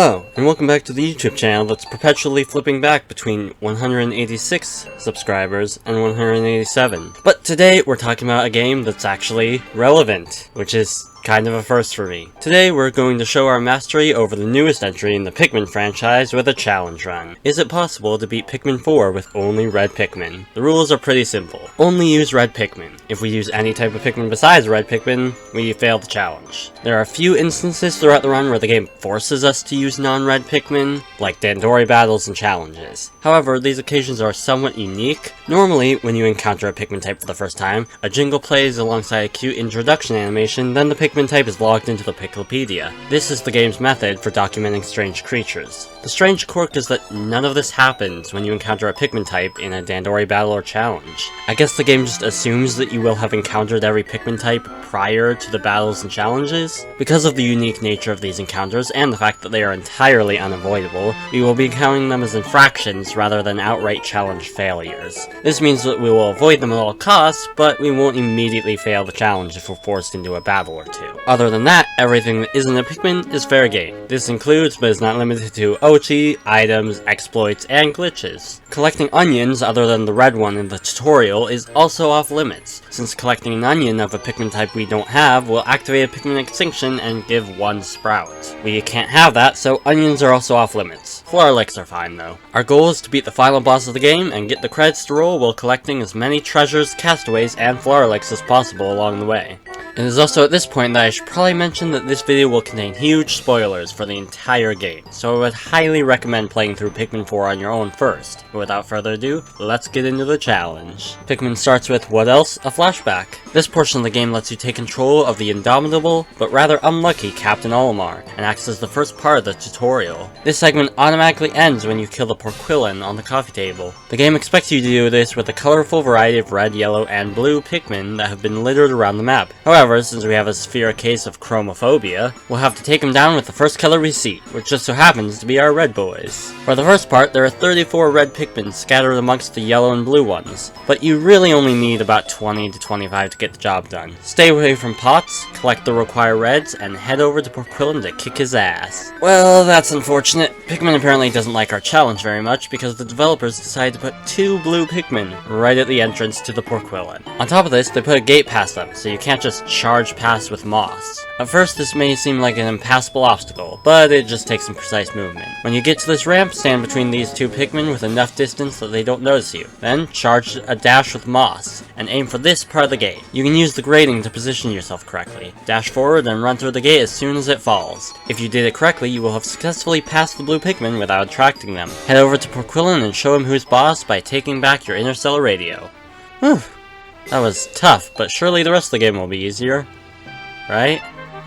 Hello, and welcome back to the YouTube channel that's perpetually flipping back between 186 subscribers and 187. But today we're talking about a game that's actually relevant, which is kind of a first for me. Today we're going to show our mastery over the newest entry in the Pikmin franchise with a challenge run. Is it possible to beat Pikmin 4 with only red Pikmin? The rules are pretty simple. Only use red Pikmin. If we use any type of Pikmin besides red Pikmin, we fail the challenge. There are a few instances throughout the run where the game forces us to use non-red Pikmin, like Dandori battles and challenges. However, these occasions are somewhat unique. Normally, when you encounter a Pikmin type for the first time, a jingle plays alongside a cute introduction animation, then the Pikmin type is logged into the Piklopedia. This is the game's method for documenting strange creatures. The strange quirk is that none of this happens when you encounter a Pikmin type in a Dandori battle or challenge. I guess the game just assumes that you will have encountered every Pikmin type prior to the battles and challenges. Because of the unique nature of these encounters and the fact that they are entirely unavoidable, we will be counting them as infractions rather than outright challenge failures. This means that we will avoid them at all costs, but we won't immediately fail the challenge if we're forced into a battle or two. Other than that, everything that isn't a Pikmin is fair game. This includes, but is not limited to, Ochi, items, exploits, and glitches. Collecting onions other than the red one in the tutorial is also off limits, since collecting an onion of a Pikmin type we don't have will activate a Pikmin extinction and give one sprout. We can't have that, so onions are also off limits. Florlicks are fine though. Our goal is to beat the final boss of the game and get the credits to roll while collecting as many treasures, castaways, and Florlicks as possible along the way. It is also at this point that I should probably mention that this video will contain huge spoilers for the entire game, so I would highly recommend playing through Pikmin 4 on your own first. But without further ado, let's get into the challenge. Pikmin starts with, what else? A flashback. This portion of the game lets you take control of the indomitable, but rather unlucky Captain Olimar, and acts as the first part of the tutorial. This segment automatically ends when you kill the Porquillon on the coffee table. The game expects you to do this with a colorful variety of red, yellow, and blue Pikmin that have been littered around the map. However, since we have a severe case of chromophobia, we'll have to take them down with the first color we see, which just so happens to be our red boys. For the first part, there are 34 red Pikmin scattered amongst the yellow and blue ones, but you really only need about 20 to 25 to get the job done. Stay away from pots, collect the required reds, and head over to Porquillon to kick his ass. Well, that's unfortunate. Pikmin apparently doesn't like our challenge very much because the developers decided to put 2 blue Pikmin right at the entrance to the Porquillon. On top of this, they put a gate past them, so you can't just charge past with moss. At first, this may seem like an impassable obstacle, but it just takes some precise movement. When you get to this ramp, stand between these 2 Pikmin with enough distance that they don't notice you. Then, charge a dash with moss, and aim for this part of the gate. You can use the grating to position yourself correctly. Dash forward and run through the gate as soon as it falls. If you did it correctly, you will have successfully passed the blue Pikmin without attracting them. Head over to Porquillon and show him who's boss by taking back your interstellar radio. Whew. That was tough, but surely the rest of the game will be easier. Right?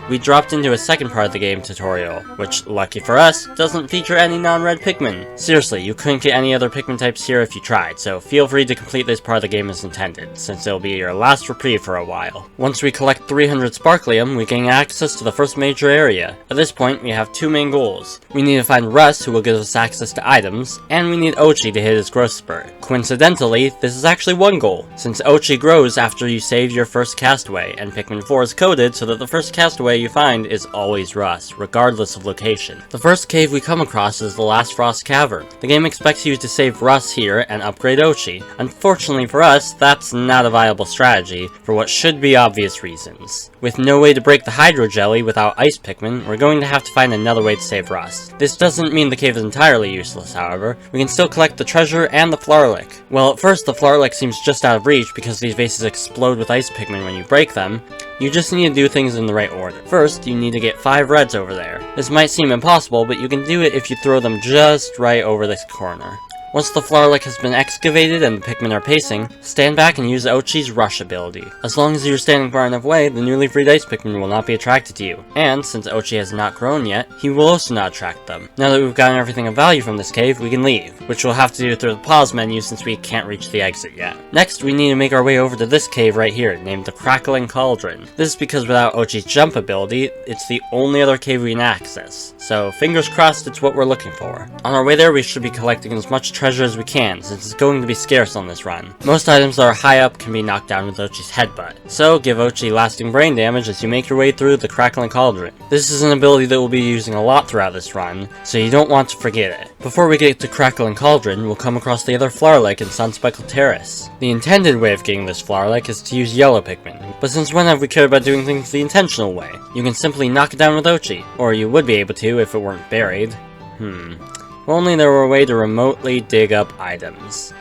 We dropped into a second part of the game tutorial, which, lucky for us, doesn't feature any non-red Pikmin. Seriously, you couldn't get any other Pikmin types here if you tried, so feel free to complete this part of the game as intended, since it'll be your last reprieve for a while. Once we collect 300 Sparklium, we gain access to the first major area. At this point, we have 2 main goals. We need to find Russ, who will give us access to items, and we need Ochi to hit his growth spurt. Coincidentally, this is actually one goal, since Ochi grows after you save your first castaway, and Pikmin 4 is coded so that the first castaway you find is always Russ, regardless of location. The first cave we come across is the Last Frost Cavern. The game expects you to save Russ here and upgrade Ochi. Unfortunately for us, that's not a viable strategy, for what should be obvious reasons. With no way to break the Hydro Jelly without Ice Pikmin, we're going to have to find another way to save Russ. This doesn't mean the cave is entirely useless, however. We can still collect the treasure and the Florlick. Well, at first the Florlick seems just out of reach because these vases explode with Ice Pikmin when you break them. You just need to do things in the right order. First, you need to get 5 reds over there. This might seem impossible, but you can do it if you throw them just right over this corner. Once the Florlick has been excavated and the Pikmin are pacing, stand back and use Ochi's Rush ability. As long as you're standing far enough away, the newly freed Ice Pikmin will not be attracted to you, and since Ochi has not grown yet, he will also not attract them. Now that we've gotten everything of value from this cave, we can leave, which we'll have to do through the pause menu since we can't reach the exit yet. Next, we need to make our way over to this cave right here, named the Crackling Cauldron. This is because without Ochi's jump ability, it's the only other cave we can access, so fingers crossed it's what we're looking for. On our way there, we should be collecting as much treasure as we can, since it's going to be scarce on this run. Most items that are high up can be knocked down with Ochi's headbutt, so give Ochi lasting brain damage as you make your way through the Crackling Cauldron. This is an ability that we'll be using a lot throughout this run, so you don't want to forget it. Before we get to Crackling Cauldron, we'll come across the other Flower Lake in Sunspeckled Terrace. The intended way of getting this Flower Lake is to use Yellow Pikmin, but since when have we cared about doing things the intentional way? You can simply knock it down with Ochi, or you would be able to if it weren't buried. If only there were a way to remotely dig up items.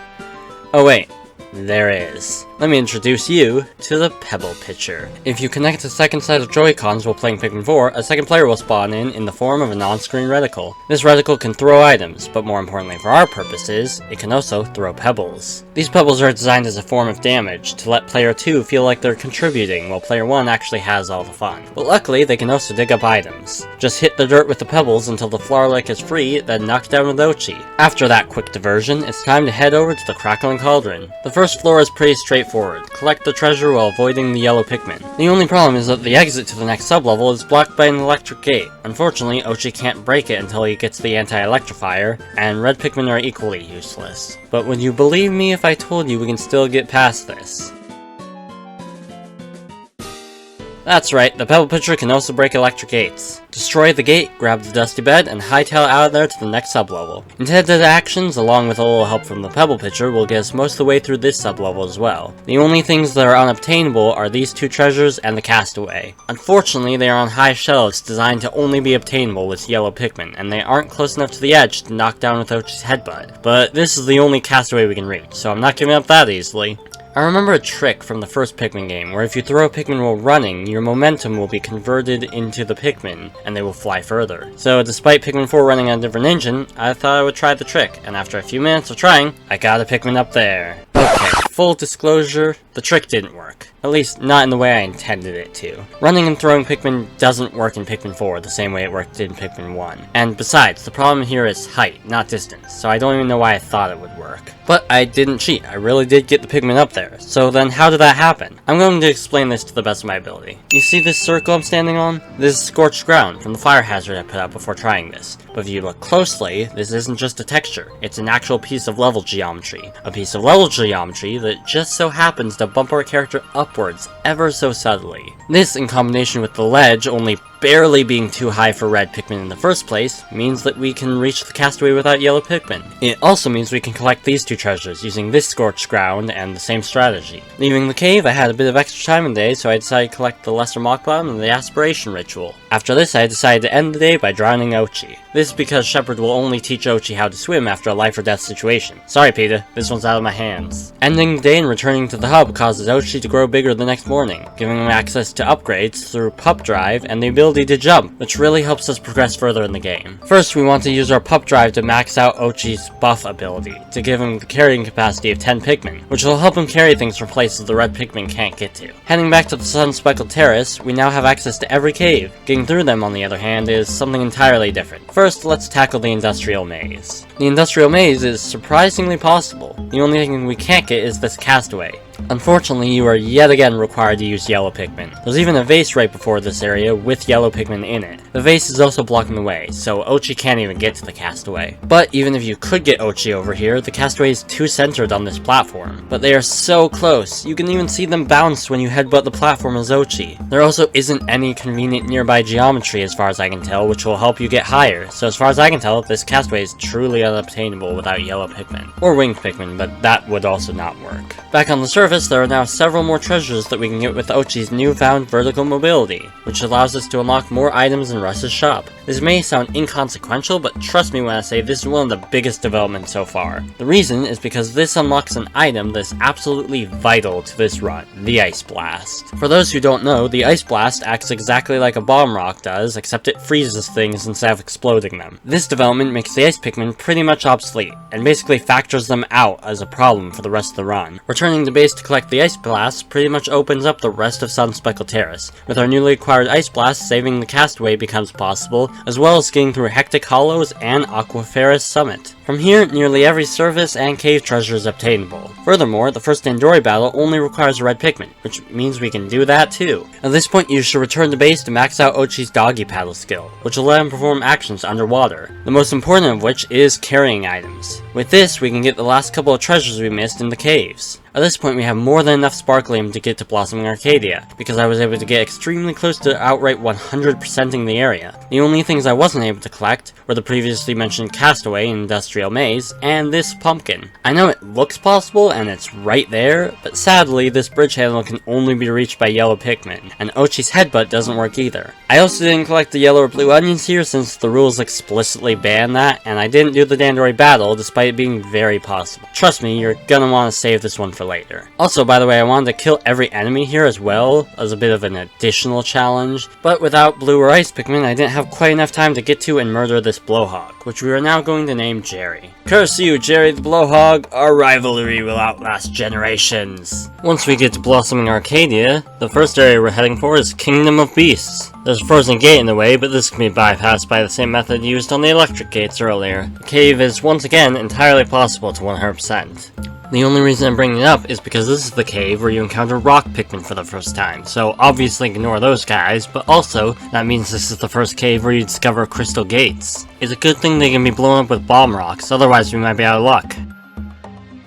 Oh wait, there is. Let me introduce you to the Pebble Pitcher. If you connect a second set of Joy-Cons while playing Pikmin 4, a second player will spawn in the form of an on-screen reticle. This reticle can throw items, but more importantly for our purposes, it can also throw pebbles. These pebbles are designed as a form of damage, to let player 2 feel like they're contributing, while player 1 actually has all the fun. But luckily, they can also dig up items. Just hit the dirt with the pebbles until the Flower Lake is free, then knock down with Ochi. After that quick diversion, it's time to head over to the Crackling Cauldron. The first floor is pretty straightforward. Collect the treasure while avoiding the yellow Pikmin. The only problem is that the exit to the next sublevel is blocked by an electric gate. Unfortunately, Ochi can't break it until he gets the anti-electrifier, and red Pikmin are equally useless. But would you believe me if I told you we can still get past this? That's right, the Pebble Pitcher can also break electric gates. Destroy the gate, grab the dusty bed, and hightail out of there to the next sublevel. Intended actions, along with a little help from the Pebble Pitcher, will get us most of the way through this sublevel as well. The only things that are unobtainable are these two treasures and the Castaway. Unfortunately, they are on high shelves designed to only be obtainable with yellow Pikmin, and they aren't close enough to the edge to knock down with Ochi's headbutt. But this is the only Castaway we can reach, so I'm not giving up that easily. I remember a trick from the first Pikmin game, where if you throw a Pikmin while running, your momentum will be converted into the Pikmin, and they will fly further. So despite Pikmin 4 running on a different engine, I thought I would try the trick, and after a few minutes of trying, I got a Pikmin up there. Okay, full disclosure, the trick didn't work. At least, not in the way I intended it to. Running and throwing Pikmin doesn't work in Pikmin 4 the same way it worked in Pikmin 1. And besides, the problem here is height, not distance, so I don't even know why I thought it would work. But I didn't cheat, I really did get the Pikmin up there. So then how did that happen? I'm going to explain this to the best of my ability. You see this circle I'm standing on? This is scorched ground from the fire hazard I put out before trying this. But if you look closely, this isn't just a texture, it's an actual piece of level geometry. A piece of level geometry that just so happens to bump our character upwards ever so subtly. This, in combination with the ledge only barely being too high for red Pikmin in the first place, means that we can reach the Castaway without yellow Pikmin. It also means we can collect these two treasures using this scorched ground and the same strategy. Leaving the cave, I had a bit of extra time in the day, so I decided to collect the Lesser Mock Bomb and the Aspiration Ritual. After this, I decided to end the day by drowning Ochi. This is because Shepard will only teach Ochi how to swim after a life or death situation. Sorry Peter, this one's out of my hands. Ending the day and returning to the hub causes Ochi to grow bigger the next morning, giving him access to upgrades through Pup Drive and the ability to jump, which really helps us progress further in the game. First, we want to use our Pup Drive to max out Ochi's buff ability, to give him the carrying capacity of 10 Pikmin, which will help him carry things from places the red Pikmin can't get to. Heading back to the Sunspeckled Terrace, we now have access to every cave. Getting through them, on the other hand, is something entirely different. First, let's tackle the Industrial Maze. The Industrial Maze is surprisingly possible. The only thing we can't get is this Castaway. Unfortunately, you are yet again required to use yellow Pikmin. There's even a vase right before this area with yellow Pikmin in it. The vase is also blocking the way, so Ochi can't even get to the Castaway. But even if you could get Ochi over here, the Castaway is too centered on this platform. But they are so close, you can even see them bounce when you headbutt the platform as Ochi. There also isn't any convenient nearby geometry as far as I can tell, which will help you get higher. So as far as I can tell, this Castaway is truly unobtainable without yellow Pikmin. Or winged Pikmin, but that would also not work. Back on the surface, there are now several more treasures that we can get with Ochi's newfound vertical mobility, which allows us to unlock more items in Russ's shop. This may sound inconsequential, but trust me when I say this is one of the biggest developments so far. The reason is because this unlocks an item that's absolutely vital to this run, the Ice Blast. For those who don't know, the Ice Blast acts exactly like a bomb rock does, except it freezes things instead of exploding them. This development makes the Ice Pikmin pretty much obsolete, and basically factors them out as a problem for the rest of the run. Returning to base to collect the Ice Blast pretty much opens up the rest of Sunspeckled Terrace. With our newly acquired Ice Blast, saving the Castaway becomes possible, as well as getting through Hectic Hollows and Aquiferous Summit. From here, nearly every surface and cave treasure is obtainable. Furthermore, the first Dandori battle only requires a red Pikmin, which means we can do that too. At this point, you should return to base to max out Ochi's doggy paddle skill, which will let him perform actions underwater, the most important of which is carrying items. With this, we can get the last couple of treasures we missed in the caves. At this point, we have more than enough Sparklium to get to Blossoming Arcadia, because I was able to get extremely close to outright 100%ing the area. The only things I wasn't able to collect were the previously mentioned Castaway and Industrial Maze, and this pumpkin. I know it looks possible and it's right there, but sadly this bridge handle can only be reached by yellow Pikmin, and Ochi's headbutt doesn't work either. I also didn't collect the yellow or blue onions here since the rules explicitly ban that, and I didn't do the Dandori battle despite it being very possible. Trust me, you're gonna want to save this one for later. Also, by the way, I wanted to kill every enemy here as well, as a bit of an additional challenge, but without blue or ice Pikmin, I didn't have quite enough time to get to and murder this Blowhog, which we are now going to name Jerry. Curse you, Jerry the Blowhog, our rivalry will outlast generations. Once we get to Blossoming Arcadia, the first area we're heading for is Kingdom of Beasts. There's a frozen gate in the way, but this can be bypassed by the same method used on the electric gates earlier. The cave is once again entirely possible to 100%. The only reason I'm bringing it up is because this is the cave where you encounter rock Pikmin for the first time, so obviously ignore those guys, but also, that means this is the first cave where you discover crystal gates. It's a good thing they can be blown up with bomb rocks, otherwise we might be out of luck.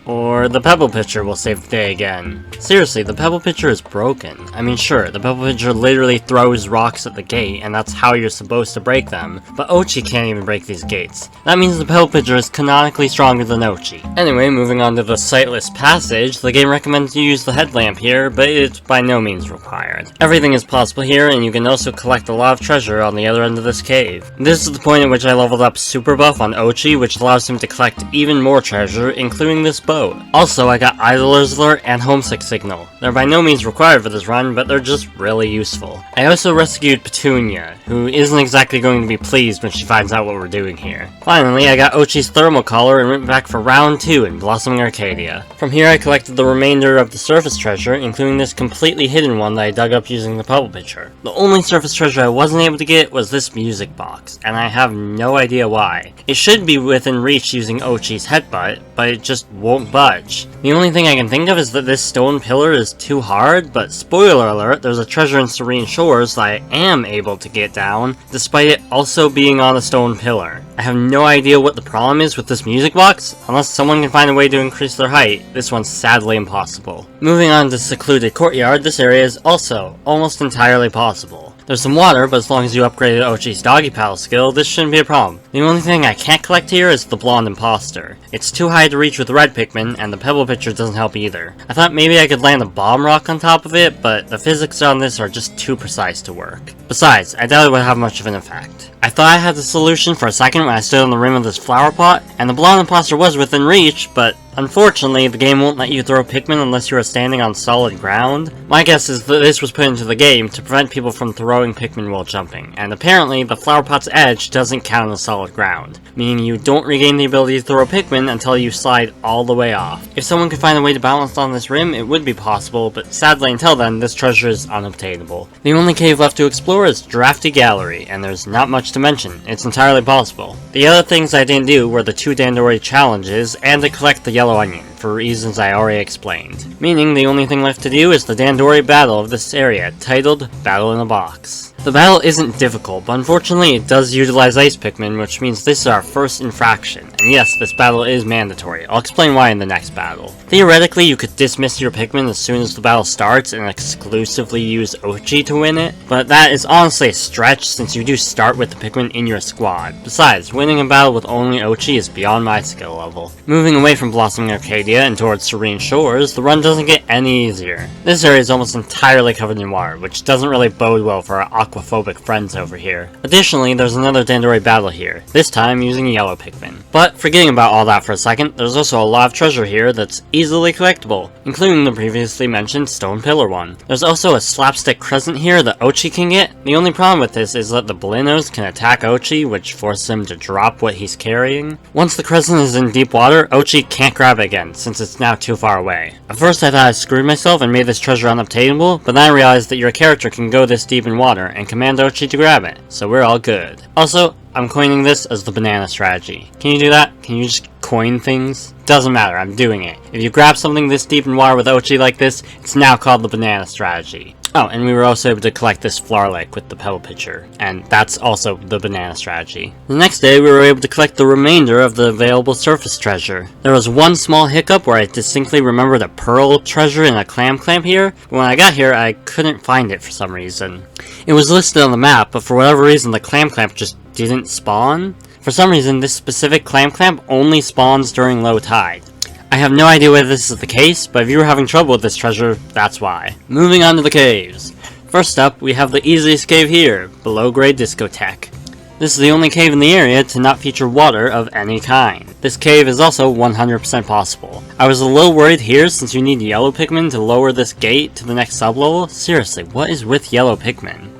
Or the Pebble Pitcher will save the day again. Seriously, the Pebble Pitcher is broken. I mean sure, the Pebble Pitcher literally throws rocks at the gate, and that's how you're supposed to break them, but Ochi can't even break these gates. That means the Pebble Pitcher is canonically stronger than Ochi. Anyway, moving on to the Sightless Passage, the game recommends you use the headlamp here, but it's by no means required. Everything is possible here, and you can also collect a lot of treasure on the other end of this cave. This is the point at which I leveled up Super Buff on Ochi, which allows him to collect even more treasure, including this boat. Also, I got Idler's Alert and Homesick Signal. They're by no means required for this run, but they're just really useful. I also rescued Petunia, who isn't exactly going to be pleased when she finds out what we're doing here. Finally, I got Ochi's Thermal Collar and went back for round 2 in Blossoming Arcadia. From here, I collected the remainder of the surface treasure, including this completely hidden one that I dug up using the Pebble Pitcher. The only surface treasure I wasn't able to get was this music box, and I have no idea why. It should be within reach using Ochi's headbutt, but it just won't budge. The only thing I can think of is that this stone pillar is too hard, but spoiler alert, there's a treasure in Serene Shores that I am able to get down, despite it also being on a stone pillar. I have no idea what the problem is with this music box. Unless someone can find a way to increase their height, this one's sadly impossible. Moving on to Secluded Courtyard, this area is also almost entirely possible. There's some water, but as long as you upgraded Ochi's doggy paddle skill, this shouldn't be a problem. The only thing I can't collect here is the Blonde Imposter. It's too high to reach with red Pikmin, and the Pebble Pitcher doesn't help either. I thought maybe I could land a bomb rock on top of it, but the physics on this are just too precise to work. Besides, I doubt it would have much of an effect. I thought I had the solution for a second when I stood on the rim of this flower pot, and the Blonde Imposter was within reach, but unfortunately, the game won't let you throw Pikmin unless you are standing on solid ground. My guess is that this was put into the game to prevent people from throwing Pikmin while jumping, and apparently the flower pot's edge doesn't count as solid ground, meaning you don't regain the ability to throw Pikmin until you slide all the way off. If someone could find a way to balance on this rim, it would be possible, but sadly until then, this treasure is unobtainable. The only cave left to explore is Drafty Gallery, and there's not much to mention. It's entirely possible. The other things I didn't do were the 2 Dandori challenges and to collect the yellow onion, for reasons I already explained. Meaning the only thing left to do is the Dandori battle of this area, titled Battle in a Box. The battle isn't difficult, but unfortunately it does utilize Ice Pikmin, which means this is our first infraction. And yes, this battle is mandatory. I'll explain why in the next battle. Theoretically, you could dismiss your Pikmin as soon as the battle starts and exclusively use Ochi to win it, but that is honestly a stretch since you do start with the Pikmin in your squad. Besides, winning a battle with only Ochi is beyond my skill level. Moving away from Blossoming Arcadia and towards Serene Shores, the run doesn't get any easier. This area is almost entirely covered in water, which doesn't really bode well for our aquaphobic friends over here. Additionally, there's another Dandori battle here, this time using yellow Pikmin. But forgetting about all that for a second, there's also a lot of treasure here that's easily collectible, including the previously mentioned stone pillar one. There's also a slapstick crescent here that Ochi can get. The only problem with this is that the Balinos can attack Ochi, which forces him to drop what he's carrying. Once the crescent is in deep water, Ochi can't grab it again, since it's now too far away. At first I thought I screwed myself and made this treasure unobtainable, but then I realized that your character can go this deep in water and command Ochi to grab it, so we're all good. Also, I'm coining this as the banana strategy. Can you do that? Can you just coin things? Doesn't matter, I'm doing it. If you grab something this deep in water with Ochi like this, it's now called the banana strategy. Oh, and we were also able to collect this flower lake with the pebble pitcher, and that's also the banana strategy. The next day, we were able to collect the remainder of the available surface treasure. There was one small hiccup where I distinctly remembered a pearl treasure and a clam clamp here, but when I got here, I couldn't find it for some reason. It was listed on the map, but for whatever reason, the clam clamp just didn't spawn. For some reason, this specific clam clamp only spawns during low tide. I have no idea whether this is the case, but if you were having trouble with this treasure, that's why. Moving on to the caves. First up, we have the easiest cave here, Below Grade Discotheque. This is the only cave in the area to not feature water of any kind. This cave is also 100% possible. I was a little worried here since you need yellow Pikmin to lower this gate to the next sublevel. Seriously, what is with yellow Pikmin?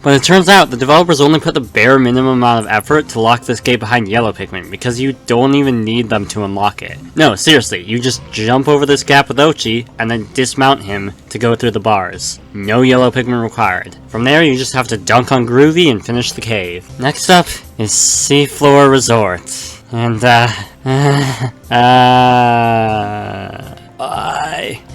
But it turns out the developers only put the bare minimum amount of effort to lock this gate behind yellow Pikmin because you don't even need them to unlock it. No, seriously, you just jump over this gap with Ochi and then dismount him to go through the bars. No yellow Pikmin required. From there, you just have to dunk on Groovy and finish the cave. Next up is Seafloor Resort. And,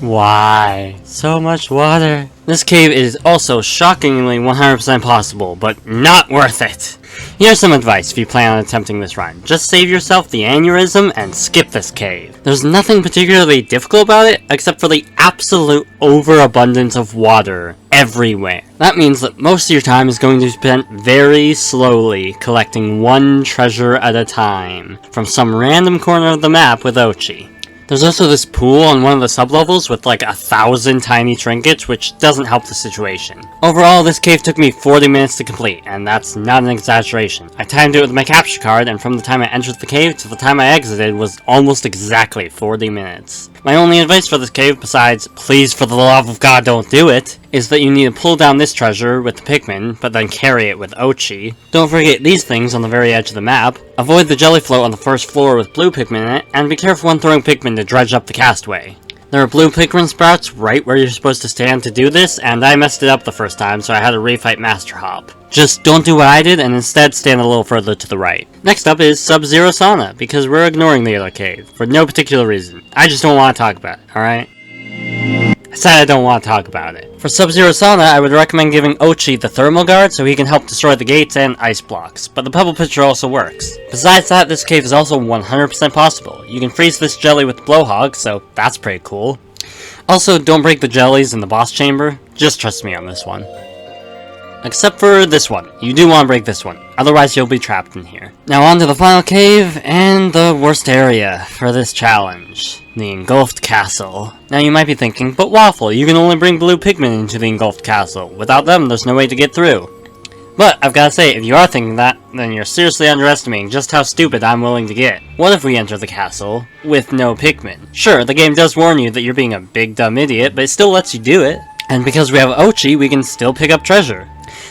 Why? So much water. This cave is also shockingly 100% possible, but not worth it. Here's some advice if you plan on attempting this run. Just save yourself the aneurysm and skip this cave. There's nothing particularly difficult about it, except for the absolute overabundance of water everywhere. That means that most of your time is going to be spent very slowly collecting one treasure at a time from some random corner of the map with Ochi. There's also this pool on one of the sublevels with like 1,000 tiny trinkets, which doesn't help the situation. Overall, this cave took me 40 minutes to complete, and that's not an exaggeration. I timed it with my capture card, and from the time I entered the cave to the time I exited was almost exactly 40 minutes. My only advice for this cave, besides, please for the love of God don't do it, is that you need to pull down this treasure with the Pikmin, but then carry it with Ochi. Don't forget these things on the very edge of the map. Avoid the jelly float on the first floor with blue Pikmin in it, and be careful when throwing Pikmin to dredge up the castway. There are blue Pikmin sprouts right where you're supposed to stand to do this, and I messed it up the first time, so I had to refight Master Hop. Just don't do what I did, and instead stand a little further to the right. Next up is Sub-Zero Sauna, because we're ignoring the other cave, for no particular reason. I just don't want to talk about it, alright? I said I don't want to talk about it. For Sub-Zero Sauna, I would recommend giving Ochi the thermal guard so he can help destroy the gates and ice blocks, but the pebble pitcher also works. Besides that, this cave is also 100% possible. You can freeze this jelly with Blowhog, so that's pretty cool. Also, don't break the jellies in the boss chamber. Just trust me on this one. Except for this one. You do want to break this one, otherwise you'll be trapped in here. Now on to the final cave, and the worst area for this challenge. The Engulfed Castle. Now you might be thinking, but Waffle, you can only bring blue Pikmin into the Engulfed Castle. Without them, there's no way to get through. But, I've gotta say, if you are thinking that, then you're seriously underestimating just how stupid I'm willing to get. What if we enter the castle with no Pikmin? Sure, the game does warn you that you're being a big dumb idiot, but it still lets you do it. And because we have Ochi, we can still pick up treasure.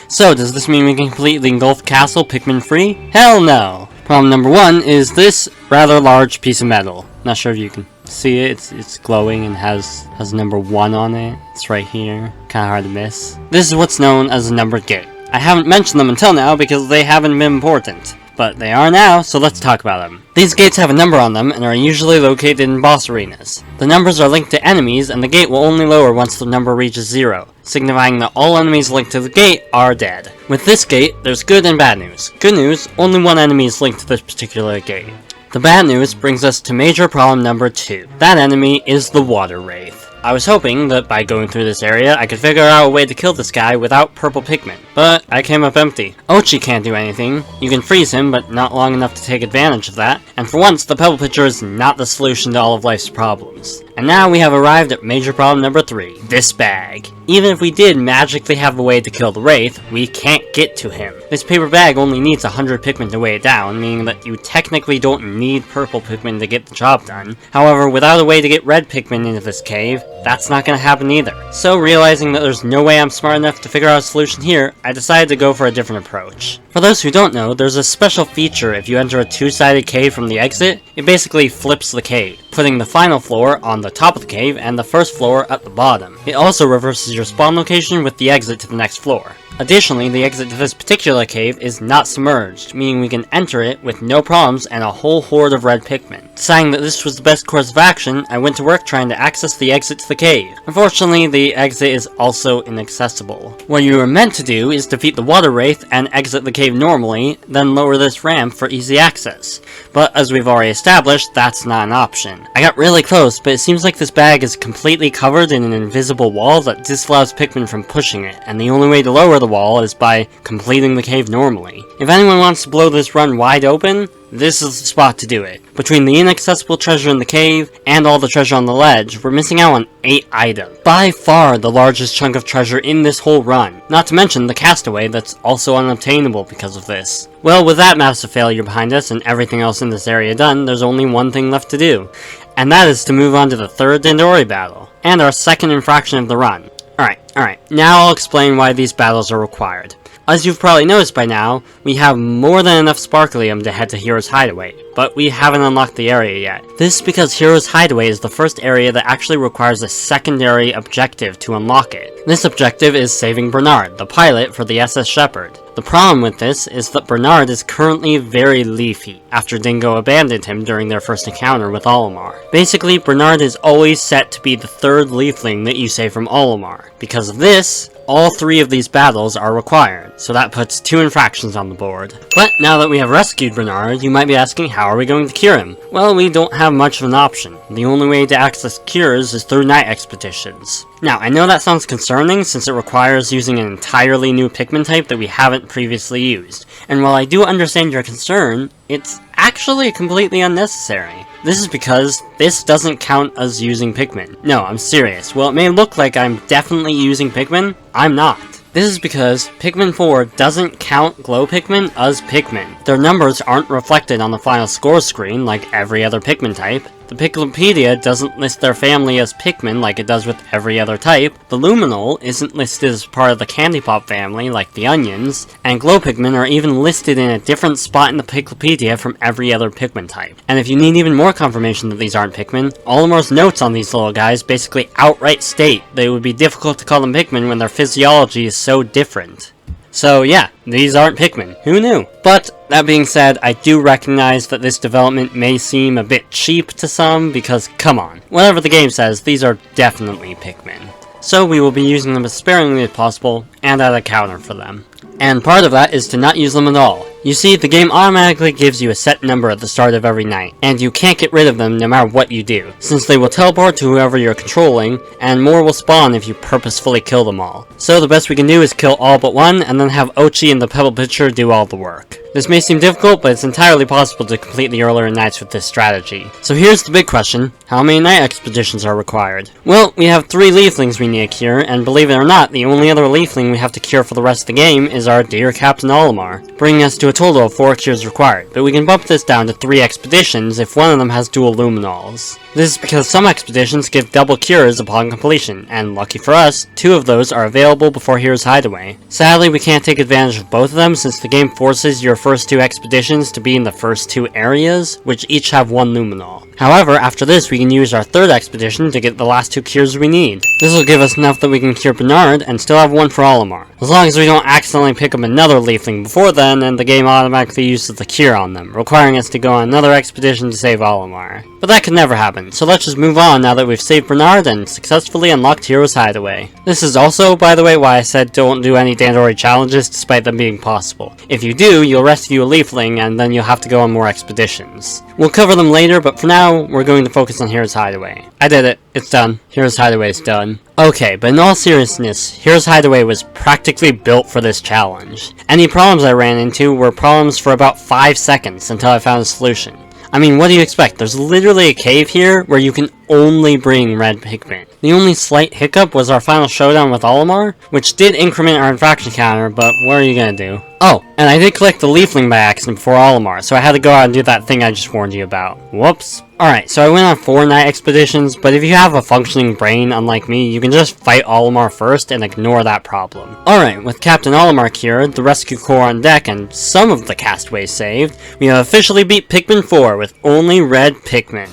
So, does this mean we can complete the Engulfed Castle Pikmin free? Hell no! Problem number one is this rather large piece of metal. Not sure if you can see it, it's glowing and has number 1 on it. It's right here, kinda hard to miss. This is what's known as a numbered gate. I haven't mentioned them until now because they haven't been important. But they are now, so let's talk about them. These gates have a number on them and are usually located in boss arenas. The numbers are linked to enemies, and the gate will only lower once the number reaches 0, signifying that all enemies linked to the gate are dead. With this gate, there's good and bad news. Good news, only one enemy is linked to this particular gate. The bad news brings us to major problem number 2. That enemy is the Water Wraith. I was hoping that by going through this area, I could figure out a way to kill this guy without purple Pikmin, but I came up empty. Ochi can't do anything. You can freeze him, but not long enough to take advantage of that, and for once, the pebble pitcher is not the solution to all of life's problems. And now we have arrived at major problem number 3, this bag. Even if we did magically have a way to kill the Wraith, we can't get to him. This paper bag only needs 100 Pikmin to weigh it down, meaning that you technically don't need purple Pikmin to get the job done. However, without a way to get red Pikmin into this cave, that's not gonna happen either. So realizing that there's no way I'm smart enough to figure out a solution here, I decided to go for a different approach. For those who don't know, there's a special feature if you enter a two-sided cave from the exit. It basically flips the cave, putting the final floor on the top of the cave and the first floor at the bottom. It also reverses your spawn location with the exit to the next floor. Additionally, the exit to this particular cave is not submerged, meaning we can enter it with no problems and a whole horde of red Pikmin. Deciding that this was the best course of action, I went to work trying to access the exit to the cave. Unfortunately, the exit is also inaccessible. What you are meant to do is defeat the water wraith and exit the cave normally, then lower this ramp for easy access. But as we've already established, that's not an option. I got really close, but it seems like this bag is completely covered in an invisible wall that disallows Pikmin from pushing it, and the only way to lower the wall is by completing the cave normally. If anyone wants to blow this run wide open, this is the spot to do it. Between the inaccessible treasure in the cave and all the treasure on the ledge, we're missing out on 8 items. By far the largest chunk of treasure in this whole run. Not to mention the castaway that's also unobtainable because of this. Well, with that massive failure behind us and everything else in this area done, there's only one thing left to do. And that is to move on to the 3rd Dandori battle, and our 2nd infraction of the run. Alright, now I'll explain why these battles are required. As you've probably noticed by now, we have more than enough Sparklium to head to Hero's Hideaway, but we haven't unlocked the area yet. This is because Hero's Hideaway is the first area that actually requires a secondary objective to unlock it. This objective is saving Bernard, the pilot for the SS Shepherd. The problem with this is that Bernard is currently very leafy, after Dingo abandoned him during their first encounter with Olimar. Basically, Bernard is always set to be the 3rd leafling that you save from Olimar. Because of this, all 3 of these battles are required, so that puts 2 infractions on the board. But now that we have rescued Bernard, you might be asking, how are we going to cure him? Well, we don't have much of an option. The only way to access cures is through night expeditions. Now, I know that sounds concerning since it requires using an entirely new Pikmin type that we haven't previously used. And while I do understand your concern, it's actually completely unnecessary. This is because this doesn't count as using Pikmin. No, I'm serious. While it may look like I'm definitely using Pikmin, I'm not. This is because Pikmin 4 doesn't count glow Pikmin as Pikmin. Their numbers aren't reflected on the final score screen like every other Pikmin type. The Piklopedia doesn't list their family as Pikmin like it does with every other type, the Luminol isn't listed as part of the Candy Pop family like the Onions, and Glow Pikmin are even listed in a different spot in the Piklopedia from every other Pikmin type. And if you need even more confirmation that these aren't Pikmin, Olimar's notes on these little guys basically outright state that it would be difficult to call them Pikmin when their physiology is so different. So yeah, these aren't Pikmin. Who knew? But, that being said, I do recognize that this development may seem a bit cheap to some, because come on, whatever the game says, these are definitely Pikmin. So we will be using them as sparingly as possible, and at a counter for them. And part of that is to not use them at all. You see, the game automatically gives you a set number at the start of every night, and you can't get rid of them no matter what you do, since they will teleport to whoever you're controlling, and more will spawn if you purposefully kill them all. So the best we can do is kill all but one, and then have Ochi and the Pebble Pitcher do all the work. This may seem difficult, but it's entirely possible to complete the earlier nights with this strategy. So here's the big question, how many night expeditions are required? Well, we have 3 leaflings we need to cure, and believe it or not, the only other leafling we have to cure for the rest of the game is our dear Captain Olimar, bringing us to a total of 4 cures required, but we can bump this down to 3 expeditions if one of them has dual Luminols. This is because some expeditions give double cures upon completion, and lucky for us, 2 of those are available before Hero's Hideaway. Sadly, we can't take advantage of both of them since the game forces your first 2 expeditions to be in the first 2 areas, which each have 1 Luminol. However, after this we can use our 3rd expedition to get the last 2 cures we need. This will give us enough that we can cure Bernard and still have 1 for Olimar. As long as we don't accidentally pick up another leafling before then, and the game automatically uses the cure on them, requiring us to go on another expedition to save Olimar. But that could never happen, so let's just move on now that we've saved Bernard and successfully unlocked Hero's Hideaway. This is also, by the way, why I said don't do any Dandori challenges despite them being possible. If you do, you'll rescue a leafling and then you'll have to go on more expeditions. We'll cover them later, but for now, we're going to focus on Hero's Hideaway. I did it. It's done. Hero's Hideaway is done. Okay, but in all seriousness, Hero's Hideaway was practically built for this challenge. Any problems I ran into were problems for about 5 seconds until I found a solution. I mean, what do you expect? There's literally a cave here where you can only bring red Pikmin. The only slight hiccup was our final showdown with Olimar, which did increment our infraction counter, but what are you gonna do? Oh, and I did collect the leafling by accident before Olimar, so I had to go out and do that thing I just warned you about. Whoops. Alright, so I went on 4 night expeditions, but if you have a functioning brain, unlike me, you can just fight Olimar first and ignore that problem. Alright, with Captain Olimar cured, the rescue corps on deck, and some of the castaways saved, we have officially beat Pikmin 4 with only red Pikmin.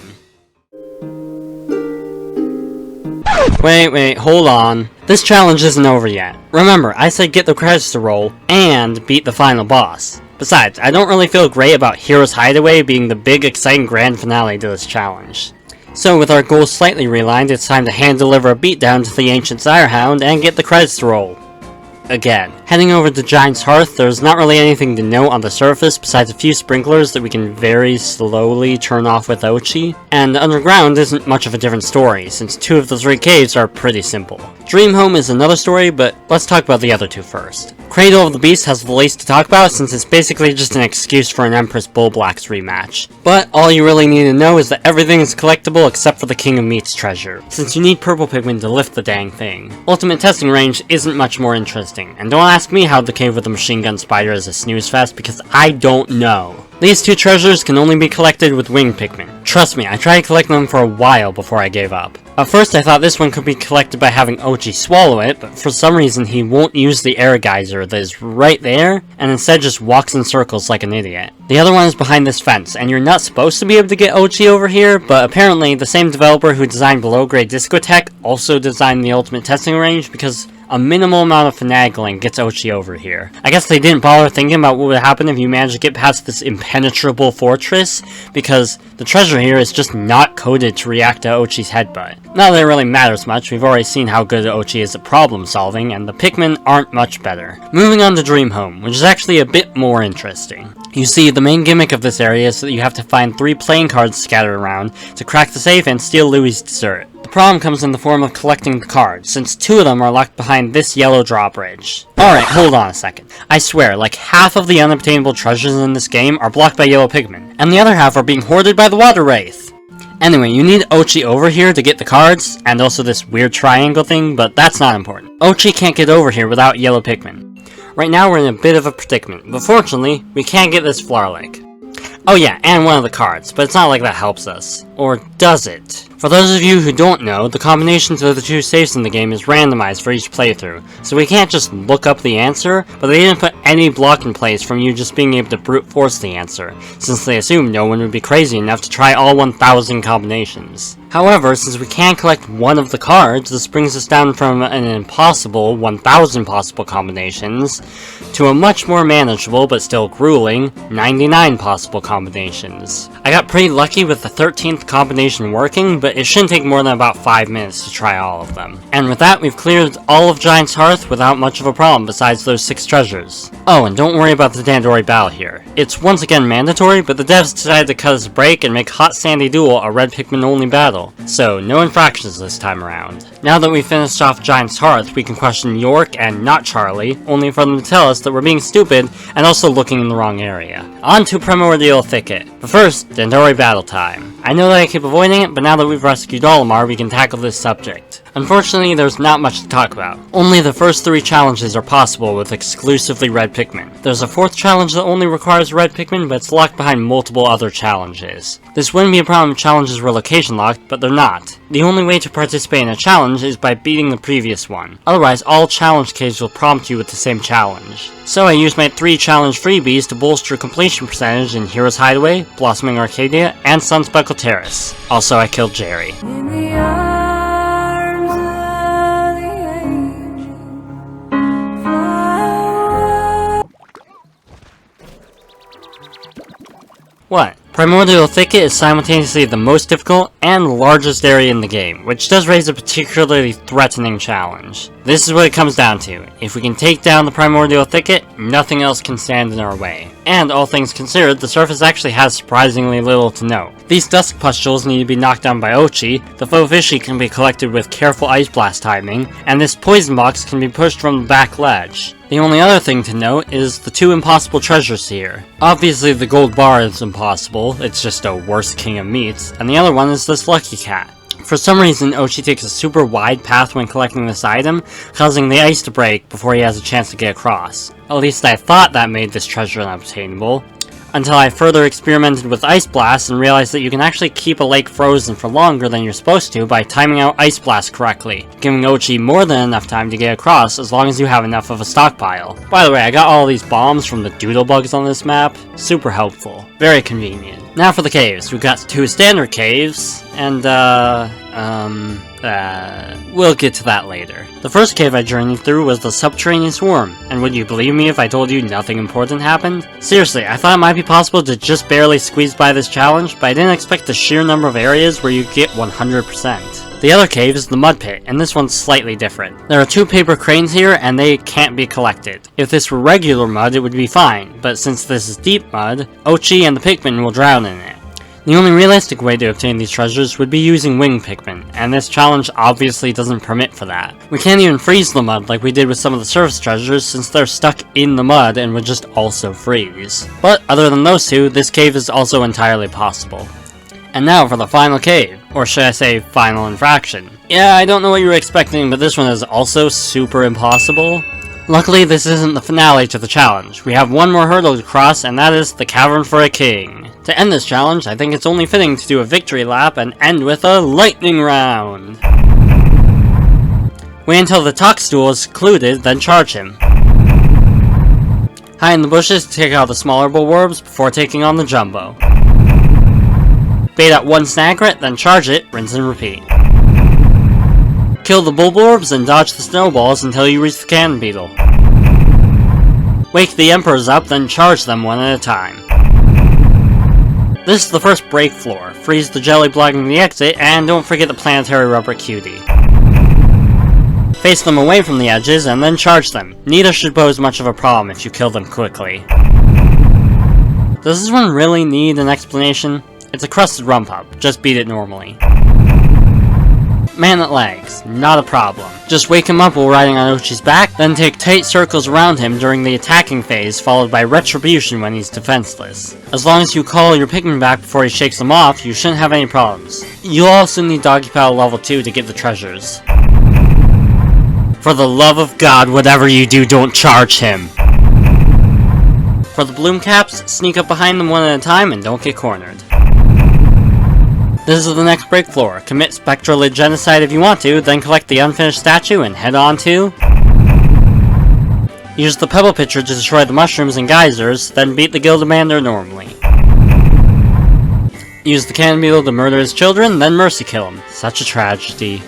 Wait, hold on. This challenge isn't over yet. Remember, I said get the credits to roll, and beat the final boss. Besides, I don't really feel great about Hero's Hideaway being the big exciting grand finale to this challenge. So with our goals slightly realigned, it's time to hand-deliver a beatdown to the Ancient Sirehound and get the credits to roll. Again. Heading over to Giant's Hearth, there's not really anything to note on the surface besides a few sprinklers that we can very slowly turn off with Ochi, and underground isn't much of a different story, since 2 of the 3 caves are pretty simple. Dream Home is another story, but let's talk about the other 2 first. Cradle of the Beast has the least to talk about, since it's basically just an excuse for an Empress Bullblacks rematch. But all you really need to know is that everything is collectible except for the King of Meats treasure, since you need purple pigment to lift the dang thing. Ultimate testing range isn't much more interesting, and don't ask me how the cave with the machine gun spider is a snooze fest, because I don't know. These 2 treasures can only be collected with winged Pikmin. Trust me, I tried collecting them for a while before I gave up. At first I thought this one could be collected by having Ochi swallow it, but for some reason he won't use the air geyser that is right there, and instead just walks in circles like an idiot. The other one is behind this fence, and you're not supposed to be able to get Ochi over here, but apparently the same developer who designed Below Grade Discotheque also designed the ultimate testing range, because a minimal amount of finagling gets Ochi over here. I guess they didn't bother thinking about what would happen if you managed to get past this impenetrable fortress, because the treasure here is just not coded to react to Ochi's headbutt. Not that it really matters much, we've already seen how good Ochi is at problem solving, and the Pikmin aren't much better. Moving on to Dream Home, which is actually a bit more interesting. You see, the main gimmick of this area is that you have to find 3 playing cards scattered around to crack the safe and steal Louie's dessert. The problem comes in the form of collecting the cards, since 2 of them are locked behind this yellow drawbridge. Alright, hold on a second. I swear, like half of the unobtainable treasures in this game are blocked by yellow Pikmin, and the other half are being hoarded by the Water Wraith. Anyway, you need Ochi over here to get the cards, and also this weird triangle thing, but that's not important. Ochi can't get over here without yellow Pikmin. Right now we're in a bit of a predicament, but fortunately, we can get this flower lake. Oh yeah, and one of the cards, but it's not like that helps us. Or does it? For those of you who don't know, the combinations of the 2 safes in the game is randomized for each playthrough, so we can't just look up the answer, but they didn't put any block in place from you just being able to brute force the answer, since they assumed no one would be crazy enough to try all 1,000 combinations. However, since we can collect one of the cards, this brings us down from an impossible 1,000 possible combinations to a much more manageable but still grueling 99 possible combinations. I got pretty lucky with the 13th combination working, but it shouldn't take more than about 5 minutes to try all of them. And with that, we've cleared all of Giant's Hearth without much of a problem besides those 6 treasures. Oh, and don't worry about the Dandori battle here. It's once again mandatory, but the devs decided to cut us a break and make Hot Sandy Duel a Red Pikmin only battle. So, no infractions this time around. Now that we've finished off Giant's Hearth, we can question York and not Charlie, only for them to tell us that we're being stupid and also looking in the wrong area. On to Primordial Thicket. But first, Dandori battle time. I know that I keep avoiding it, but now that we've rescued Olimar, we can tackle this subject. Unfortunately, there's not much to talk about. Only the first 3 challenges are possible with exclusively red Pikmin. There's a 4th challenge that only requires red Pikmin, but it's locked behind multiple other challenges. This wouldn't be a problem if challenges were location locked, but they're not. The only way to participate in a challenge is by beating the previous one. Otherwise, all challenge caves will prompt you with the same challenge. So I used my 3 challenge freebies to bolster completion percentage in Hero's Hideaway, Blossoming Arcadia, and Sunspeckle Terrace. Also, I killed Jerry. What? Primordial Thicket is simultaneously the most difficult and largest area in the game, which does raise a particularly threatening challenge. This is what it comes down to. If we can take down the Primordial Thicket, nothing else can stand in our way. And all things considered, the surface actually has surprisingly little to note. These dusk pustules need to be knocked down by Ochi, the faux fishy can be collected with careful ice blast timing, and this poison box can be pushed from the back ledge. The only other thing to note is the 2 impossible treasures here. Obviously the gold bar is impossible, it's just a worse king of meats, and the other one is this lucky cat. For some reason, Ochi takes a super wide path when collecting this item, causing the ice to break before he has a chance to get across. At least I thought that made this treasure unobtainable, until I further experimented with Ice Blast and realized that you can actually keep a lake frozen for longer than you're supposed to by timing out Ice Blast correctly, giving Ochi more than enough time to get across as long as you have enough of a stockpile. By the way, I got all these bombs from the doodle bugs on this map, super helpful, very convenient. Now for the caves. We've got 2 standard caves, and We'll get to that later. The first cave I journeyed through was the subterranean swarm, and would you believe me if I told you nothing important happened? Seriously, I thought it might be possible to just barely squeeze by this challenge, but I didn't expect the sheer number of areas where you get 100%. The other cave is the mud pit, and this one's slightly different. There are 2 paper cranes here, and they can't be collected. If this were regular mud, it would be fine, but since this is deep mud, Ochi and the Pikmin will drown in it. The only realistic way to obtain these treasures would be using wing Pikmin, and this challenge obviously doesn't permit for that. We can't even freeze the mud like we did with some of the surface treasures since they're stuck in the mud and would just also freeze. But other than those 2, this cave is also entirely possible. And now for the final cave, or should I say final infraction. Yeah, I don't know what you were expecting, but this one is also super impossible. Luckily, this isn't the finale to the challenge. We have one more hurdle to cross, and that is the Cavern for a King. To end this challenge, I think it's only fitting to do a victory lap and end with a lightning round. Wait until the Toxstool is secluded, then charge him. Hide in the bushes to take out the smaller bulwarbs before taking on the Jumbo. Bait out one Snagret, then charge it, rinse and repeat. Kill the bulwarbs and dodge the snowballs until you reach the cannon beetle. Wake the Emperors up, then charge them one at a time. This is the first break floor. Freeze the jelly blocking the exit, and don't forget the planetary rubber cutie. Face them away from the edges, and then charge them. Neither should pose much of a problem if you kill them quickly. Does this one really need an explanation? It's a crusted rum pub, just beat it normally. Man that lags, not a problem. Just wake him up while riding on Ochi's back, then take tight circles around him during the attacking phase, followed by retribution when he's defenseless. As long as you call your Pikmin back before he shakes them off, you shouldn't have any problems. You'll also need Doggy Paddle level 2 to get the treasures. For the love of God, whatever you do, don't charge him! For the Bloom Caps, sneak up behind them one at a time and don't get cornered. This is the next break floor. Commit Spectralid Genocide if you want to, then collect the unfinished statue and head on to... Use the Pebble Pitcher to destroy the mushrooms and geysers, then beat the Gildimander normally. Use the Cannon Beetle to murder his children, then mercy kill him. Such a tragedy.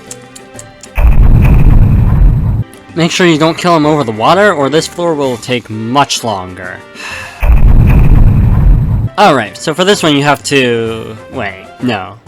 Make sure you don't kill him over the water, or this floor will take much longer. Alright, so for this one you have to... Wait, no.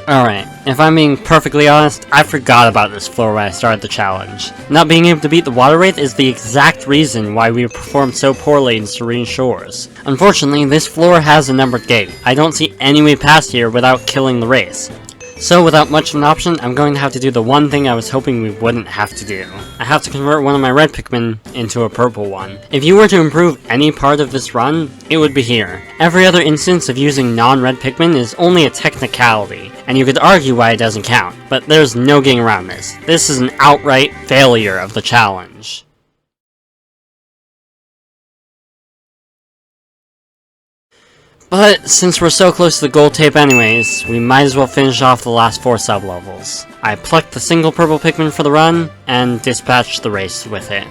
Alright, if I'm being perfectly honest, I forgot about this floor when I started the challenge. Not being able to beat the water wraith is the exact reason why we performed so poorly in Serene Shores. Unfortunately, this floor has a numbered gate. I don't see any way past here without killing the wraiths. So without much of an option, I'm going to have to do the one thing I was hoping we wouldn't have to do. I have to convert one of my red Pikmin into a purple one. If you were to improve any part of this run, it would be here. Every other instance of using non-red Pikmin is only a technicality, and you could argue why it doesn't count, but there's no getting around this. This is an outright failure of the challenge. But since we're so close to the gold tape anyways, we might as well finish off the last 4 sub-levels. I plucked the single purple Pikmin for the run, and dispatched the race with it.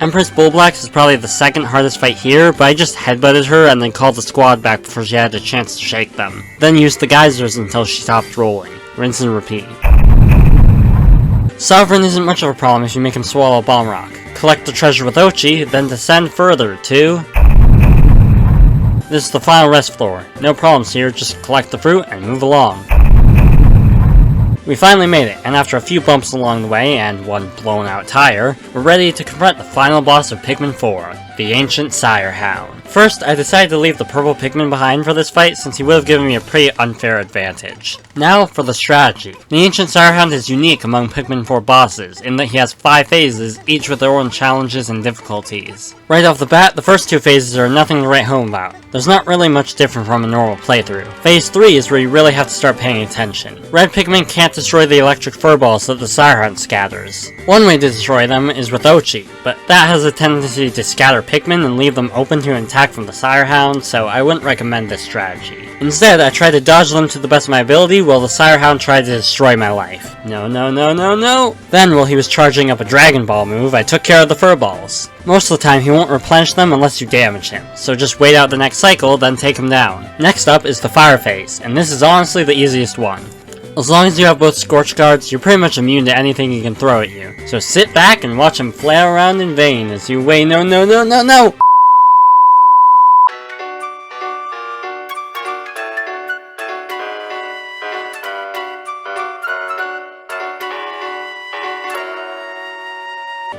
Empress Bullblack is probably the second hardest fight here, but I just headbutted her and then called the squad back before she had a chance to shake them. Then used the geysers until she stopped rolling. Rinse and repeat. Sovereign isn't much of a problem if you make him swallow a bomb rock. Collect the treasure with Ochi, then descend further to... This is the final rest floor. No problems here, just collect the fruit and move along. We finally made it, and after a few bumps along the way and one blown out tire, we're ready to confront the final boss of Pikmin 4, the Ancient Sirehound. First, I decided to leave the purple Pikmin behind for this fight since he would have given me a pretty unfair advantage. Now for the strategy. The Ancient Sirehound is unique among Pikmin 4 bosses, in that he has 5 phases, each with their own challenges and difficulties. Right off the bat, the first 2 phases are nothing to write home about. There's not really much different from a normal playthrough. Phase 3 is where you really have to start paying attention. Red Pikmin can't destroy the electric furballs that the Sirehound scatters. One way to destroy them is with Ochi, but that has a tendency to scatter Pikmin and leave them open to an attack from the Sirehound, so I wouldn't recommend this strategy. Instead, I tried to dodge them to the best of my ability while the Sire Hound tried to destroy my life. No, no, no, no, no! Then, while he was charging up a Dragon Ball move, I took care of the Fur Balls. Most of the time, he won't replenish them unless you damage him, so just wait out the next cycle, then take him down. Next up is the Fire Phase, and this is honestly the easiest one. As long as you have both Scorch Guards, you're pretty much immune to anything he can throw at you. So sit back and watch him flail around in vain as you wait. No, no, no, no, no!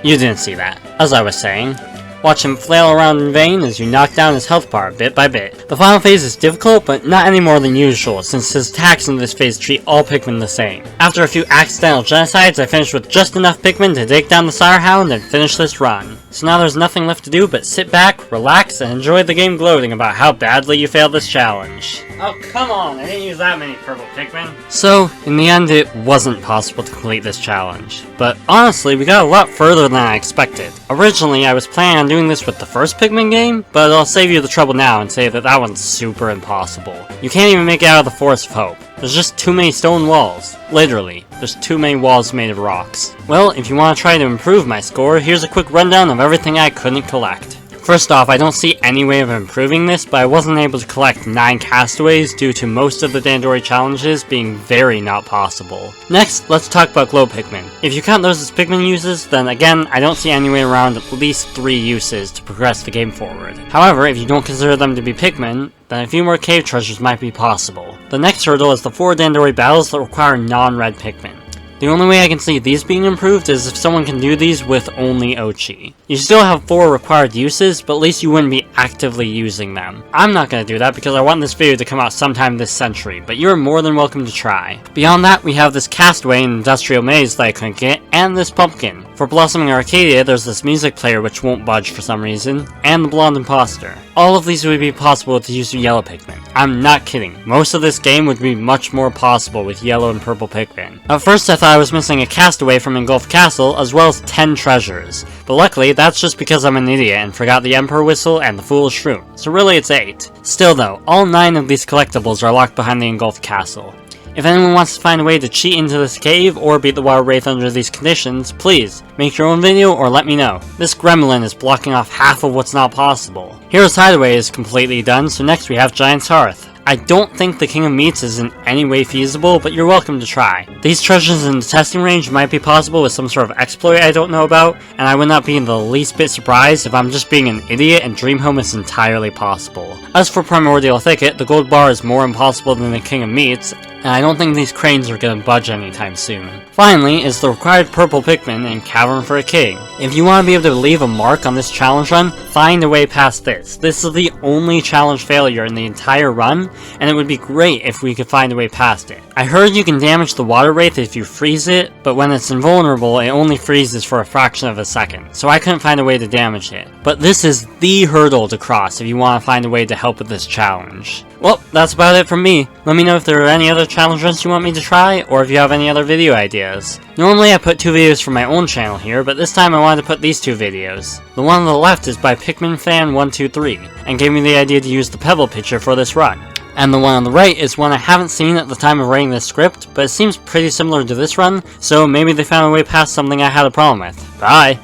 You didn't see that. As I was saying, watch him flail around in vain as you knock down his health bar bit by bit. The final phase is difficult, but not any more than usual, since his attacks in this phase treat all Pikmin the same. After a few accidental genocides, I finished with just enough Pikmin to take down the Sire Hound and finish this run. So now there's nothing left to do but sit back, relax, and enjoy the game gloating about how badly you failed this challenge. Oh, come on, I didn't use that many purple Pikmin. So, in the end, it wasn't possible to complete this challenge. But honestly, we got a lot further than I expected. Originally, I was planning on doing this with the first Pikmin game, but I'll save you the trouble now and say that that one's super impossible. You can't even make it out of the Forest of Hope. There's just too many stone walls. Literally, there's too many walls made of rocks. Well, if you want to try to improve my score, here's a quick rundown of everything I couldn't collect. First off, I don't see any way of improving this, but I wasn't able to collect 9 castaways due to most of the Dandori challenges being very not possible. Next, let's talk about glow Pikmin. If you count those as Pikmin uses, then again, I don't see any way around at least 3 uses to progress the game forward. However, if you don't consider them to be Pikmin, then a few more cave treasures might be possible. The next hurdle is the 4 Dandori battles that require non-red Pikmin. The only way I can see these being improved is if someone can do these with only Ochi. You still have 4 required uses, but at least you wouldn't be actively using them. I'm not going to do that because I want this video to come out sometime this century, but you're more than welcome to try. Beyond that, we have this Castaway and Industrial Maze that I couldn't get, and this Pumpkin. For Blossoming Arcadia, there's this music player which won't budge for some reason, and the Blonde Imposter. All of these would be possible to use with yellow Pikmin. I'm not kidding. Most of this game would be much more possible with yellow and purple Pikmin. At first I thought I was missing a Castaway from Engulfed Castle, as well as 10 treasures. But luckily, that's just because I'm an idiot and forgot the Emperor Whistle and the Foolish Shroom. So really it's 8. Still though, all 9 of these collectibles are locked behind the Engulfed Castle. If anyone wants to find a way to cheat into this cave or beat the Water Wraith under these conditions, please, make your own video or let me know. This gremlin is blocking off half of what's not possible. Hero's Hideway is completely done, so next we have Giant's Hearth. I don't think the King of Meats is in any way feasible, but you're welcome to try. These treasures in the testing range might be possible with some sort of exploit I don't know about, and I would not be in the least bit surprised if I'm just being an idiot and Dream Home is entirely possible. As for Primordial Thicket, the gold bar is more impossible than the King of Meats, and I don't think these cranes are gonna budge anytime soon. Finally is the required purple Pikmin in Cavern for a King. If you want to be able to leave a mark on this challenge run, find a way past this. This is the only challenge failure in the entire run, and it would be great if we could find a way past it. I heard you can damage the Water Wraith if you freeze it, but when it's invulnerable, it only freezes for a fraction of a second, so I couldn't find a way to damage it. But this is the hurdle to cross if you want to find a way to help with this challenge. Well, that's about it from me. Let me know if there are any other challenge runs you want me to try, or if you have any other video ideas. Normally I put 2 videos from my own channel here, but this time I wanted to put these 2 videos. The one on the left is by PikminFan123, and gave me the idea to use the Pebble picture for this run. And the one on the right is one I haven't seen at the time of writing this script, but it seems pretty similar to this run, so maybe they found a way past something I had a problem with. Bye!